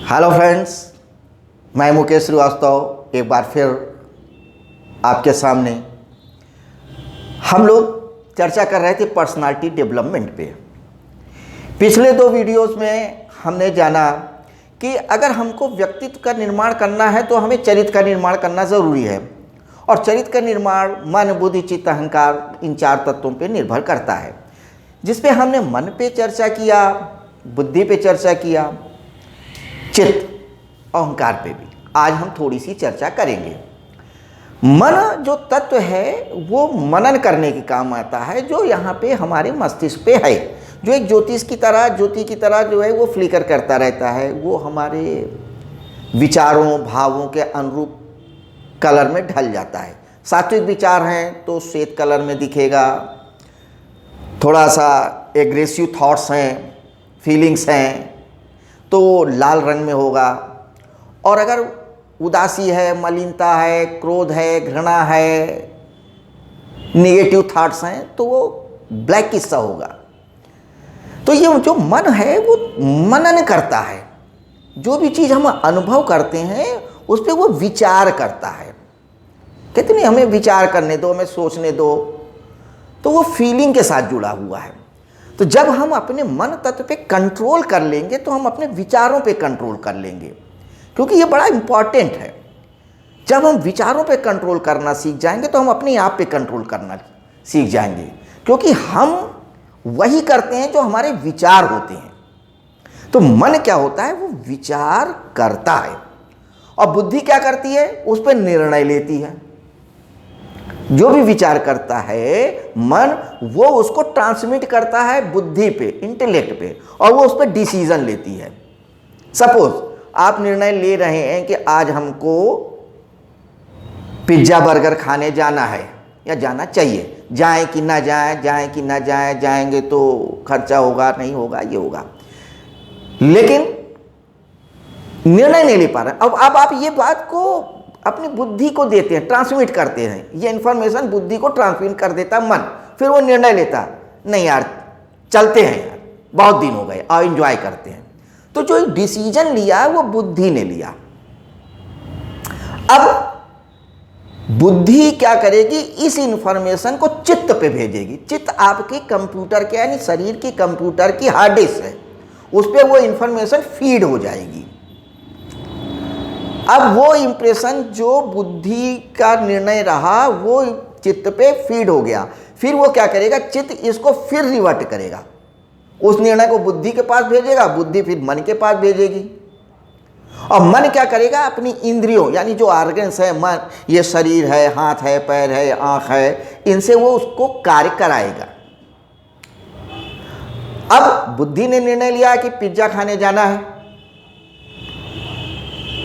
Hello friends, मैं मुकेश श्रीवास्तव एक बार फिर आपके सामने। हम लोग चर्चा कर रहे थे पर्सनालिटी डेवलपमेंट पे। पिछले दो वीडियोस में हमने जाना कि अगर हमको व्यक्तित्व का निर्माण करना है तो हमें चरित्र का निर्माण करना ज़रूरी है, और चरित्र का निर्माण मन, बुद्धि, चित्त, अहंकार, इन चार तत्वों पे निर्भर करता है, जिस पे हमने मन पे चर्चा किया, बुद्धि पे चर्चा किया, चित्त, अहंकार पे भी आज हम थोड़ी सी चर्चा करेंगे। मन जो तत्व है वो मनन करने के काम आता है, जो यहाँ पे हमारे मस्तिष्क पे है, जो एक ज्योति की तरह जो है वो फ्लिकर करता रहता है। वो हमारे विचारों, भावों के अनुरूप कलर में ढल जाता है। सात्विक विचार हैं तो श्वेत कलर में दिखेगा, थोड़ा सा एग्रेसिव थॉट्स हैं, फीलिंग्स हैं तो लाल रंग में होगा, और अगर उदासी है, मलिनता है, क्रोध है, घृणा है, नेगेटिव थॉट्स हैं तो वो ब्लैक किस्सा होगा। तो ये जो मन है वो मनन करता है, जो भी चीज़ हम अनुभव करते हैं उस पर वो विचार करता है। कहते नहीं हमें विचार करने दो, हमें सोचने दो, तो वो फीलिंग के साथ जुड़ा हुआ है। तो जब हम अपने मन तत्व पे कंट्रोल कर लेंगे तो हम अपने विचारों पे कंट्रोल कर लेंगे, क्योंकि ये बड़ा इम्पॉर्टेंट है। जब हम विचारों पे कंट्रोल करना सीख जाएंगे तो हम अपने आप पे कंट्रोल करना सीख जाएंगे, क्योंकि हम वही करते हैं जो हमारे विचार होते हैं। तो मन क्या होता है, वो विचार करता है, और बुद्धि क्या करती है, उस पर निर्णय लेती है। जो भी विचार करता है मन, वो उसको ट्रांसमिट करता है बुद्धि पे, इंटेलेक्ट पे, और वो उस पर डिसीजन लेती है। सपोज आप निर्णय ले रहे हैं कि आज हमको पिज्ज़ा बर्गर खाने जाना है या जाना चाहिए, जाएं कि ना जाएं, जाएं कि ना जाएं, जाएंगे तो खर्चा होगा, नहीं होगा, ये होगा, लेकिन निर्णय नहीं ले पा रहे। अब आप ये बात को अपनी बुद्धि को देते हैं, ट्रांसमिट करते हैं, ये इन्फॉर्मेशन बुद्धि को ट्रांसमिट कर देता मन, फिर वो निर्णय लेता, नहीं यार चलते हैं यार, बहुत दिन हो गए, और एंजॉय करते हैं। तो जो डिसीजन लिया वो बुद्धि ने लिया। अब बुद्धि क्या करेगी, इस इंफॉर्मेशन को चित्त पे भेजेगी। चित्त आपके कंप्यूटर के, यानी शरीर की कंप्यूटर की हार्ड डिस्क है, उस पर वो इंफॉर्मेशन फीड हो जाएगी। अब वो इंप्रेशन जो बुद्धि का निर्णय रहा वो चित्त पे फीड हो गया, फिर वो क्या करेगा, चित्त इसको फिर रिवर्ट करेगा, उस निर्णय को बुद्धि के पास भेजेगा, बुद्धि फिर मन के पास भेजेगी, और मन क्या करेगा, अपनी इंद्रियों यानी जो ऑर्गन्स है, मन, ये शरीर है, हाथ है, पैर है, आँख है, इनसे वो उसको कार्य कराएगा। अब बुद्धि ने निर्णय लिया कि पिज्ज़ा खाने जाना है,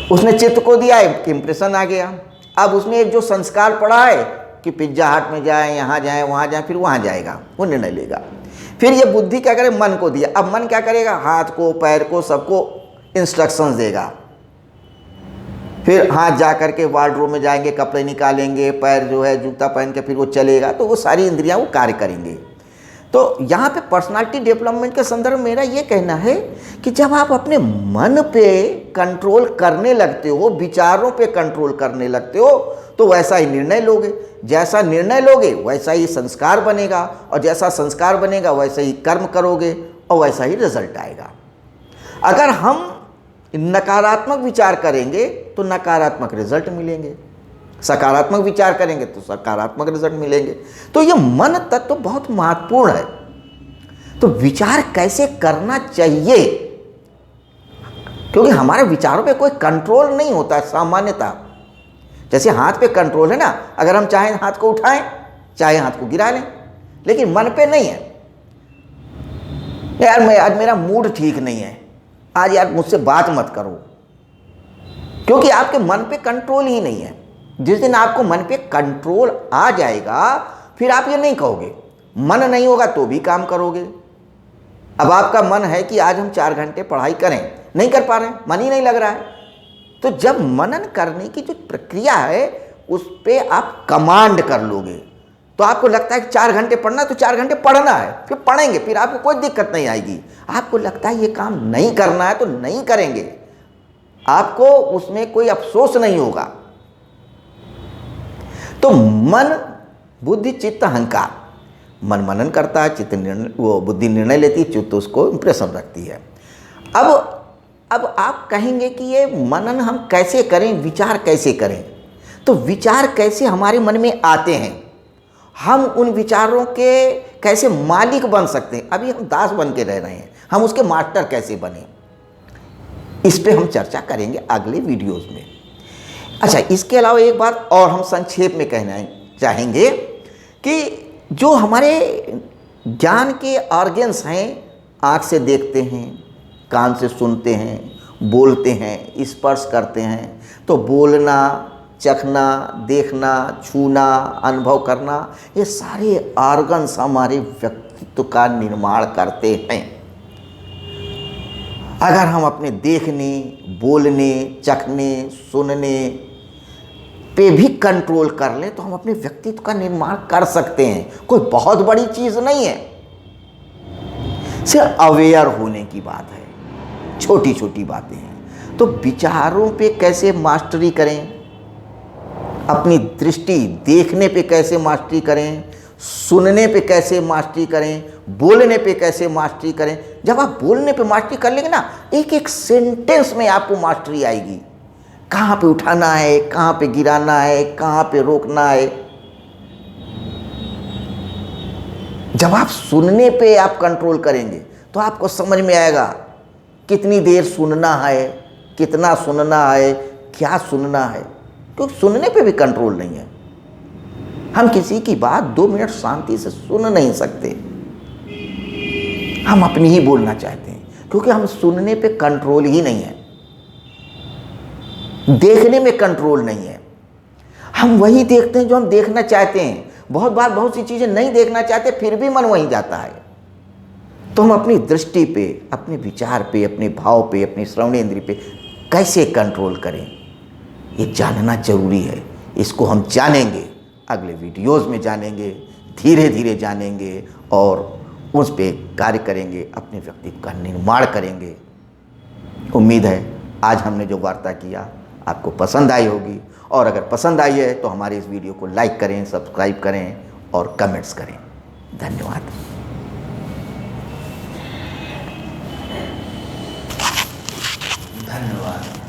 उसने चित्त को दिया, एक इंप्रेशन आ गया। अब उसने एक जो संस्कार पड़ा है कि पिज्जा हट में जाए, यहाँ जाए, वहाँ जाए, फिर वहाँ जाएगा, वो निर्णय लेगा। फिर ये बुद्धि क्या करे, मन को दिया, अब मन क्या करेगा, हाथ को, पैर को, सबको इंस्ट्रक्शंस देगा। फिर हाथ जा करके वार्डरोब में जाएंगे, कपड़े निकालेंगे, पैर जो है जूता पहन के फिर वो चलेगा, तो वो सारी इंद्रियाँ वो कार्य करेंगे। तो यहाँ पे पर्सनालिटी डेवलपमेंट के संदर्भ में मेरा ये कहना है कि जब आप अपने मन पे कंट्रोल करने लगते हो, विचारों पे कंट्रोल करने लगते हो, तो वैसा ही निर्णय लोगे। जैसा निर्णय लोगे वैसा ही संस्कार बनेगा, और जैसा संस्कार बनेगा वैसा ही कर्म करोगे, और वैसा ही रिजल्ट आएगा। अगर हम नकारात्मक विचार करेंगे तो नकारात्मक रिजल्ट मिलेंगे, सकारात्मक विचार करेंगे तो सकारात्मक रिजल्ट मिलेंगे। तो ये मन तत्व बहुत महत्वपूर्ण है। तो विचार कैसे करना चाहिए, क्योंकि हमारे विचारों पे कोई कंट्रोल नहीं होता है सामान्यतः। जैसे हाथ पे कंट्रोल है ना, अगर हम चाहें हाथ को उठाएं, चाहे हाथ को गिरा लें, लेकिन मन पे नहीं है। यार आज मेरा मूड ठीक नहीं है, आज यार मुझसे बात मत करो, क्योंकि आपके मन पे कंट्रोल ही नहीं है। जिस दिन आपको मन पे कंट्रोल आ जाएगा फिर आप ये नहीं कहोगे। मन नहीं होगा तो भी काम करोगे। अब आपका मन है कि आज हम 4 घंटे पढ़ाई करें, नहीं कर पा रहे हैं, मन ही नहीं लग रहा है, तो जब मनन करने की जो प्रक्रिया है उस पर आप कमांड कर लोगे, तो आपको लगता है कि 4 घंटे पढ़ना तो 4 घंटे पढ़ना है, फिर पढ़ेंगे, फिर आपको कोई दिक्कत नहीं आएगी। आपको लगता है ये काम नहीं करना है तो नहीं करेंगे, आपको उसमें कोई अफसोस नहीं होगा। तो मन, बुद्धि, चित्त, अहंकार, मन मनन करता है, चित्त निर्णय, वो बुद्धि निर्णय लेती है, चित्त उसको इंप्रेशन रखती है। अब आप कहेंगे कि ये मनन हम कैसे करें, विचार कैसे करें? तो विचार कैसे हमारे मन में आते हैं, हम उन विचारों के कैसे मालिक बन सकते हैं? अभी हम दास बन के रह रहे हैं, हम उसके मास्टर कैसे बने, इस पे हम चर्चा करेंगे अगले वीडियोस में। अच्छा, इसके अलावा एक बात और हम संक्षेप में कहना चाहेंगे कि जो हमारे ज्ञान के ऑर्गन्स हैं, आँख से देखते हैं, कान से सुनते हैं, बोलते हैं, स्पर्श करते हैं, तो बोलना, चखना, देखना, छूना, अनुभव करना, ये सारे ऑर्गन्स हमारे व्यक्तित्व का निर्माण करते हैं। अगर हम अपने देखने, बोलने, चखने, सुनने पे भी कंट्रोल कर लें तो हम अपने व्यक्तित्व का निर्माण कर सकते हैं। कोई बहुत बड़ी चीज़ नहीं है, सिर्फ अवेयर होने की बात है, छोटी छोटी बातें हैं। तो विचारों पे कैसे मास्टरी करें, अपनी दृष्टि देखने पे कैसे मास्टरी करें, सुनने पे कैसे मास्टरी करें, बोलने पे कैसे मास्टरी करें। जब आप बोलने पे मास्टरी कर लेंगे ना, एक एक सेंटेंस में आपको मास्टरी आएगी, कहाँ पे उठाना है, कहाँ पे गिराना है, कहाँ पे रोकना है। जब आप सुनने पे आप कंट्रोल करेंगे तो आपको समझ में आएगा कितनी देर सुनना है, कितना सुनना है, क्या सुनना है, क्योंकि सुनने पे भी कंट्रोल नहीं है। हम किसी की बात 2 मिनट शांति से सुन नहीं सकते, हम अपनी ही बोलना चाहते हैं, क्योंकि हम सुनने पे कंट्रोल ही नहीं है, देखने में कंट्रोल नहीं है। हम वही देखते हैं जो हम देखना चाहते हैं। बहुत बार बहुत सी चीज़ें नहीं देखना चाहते, फिर भी मन वहीं जाता है। तो हम अपनी दृष्टि पे, अपने विचार पे, अपने भाव पे, अपनी श्रवणेंद्रिय पे कैसे कंट्रोल करें, ये जानना जरूरी है। इसको हम जानेंगे, अगले वीडियोस में जानेंगे, धीरे धीरे जानेंगे और उस पे कार्य करेंगे, अपने व्यक्तित्व का निर्माण करेंगे। उम्मीद है आज हमने जो वार्ता किया आपको पसंद आई होगी, और अगर पसंद आई है तो हमारे इस वीडियो को लाइक करें, सब्सक्राइब करें और कमेंट्स करें। धन्यवाद। धन्यवाद।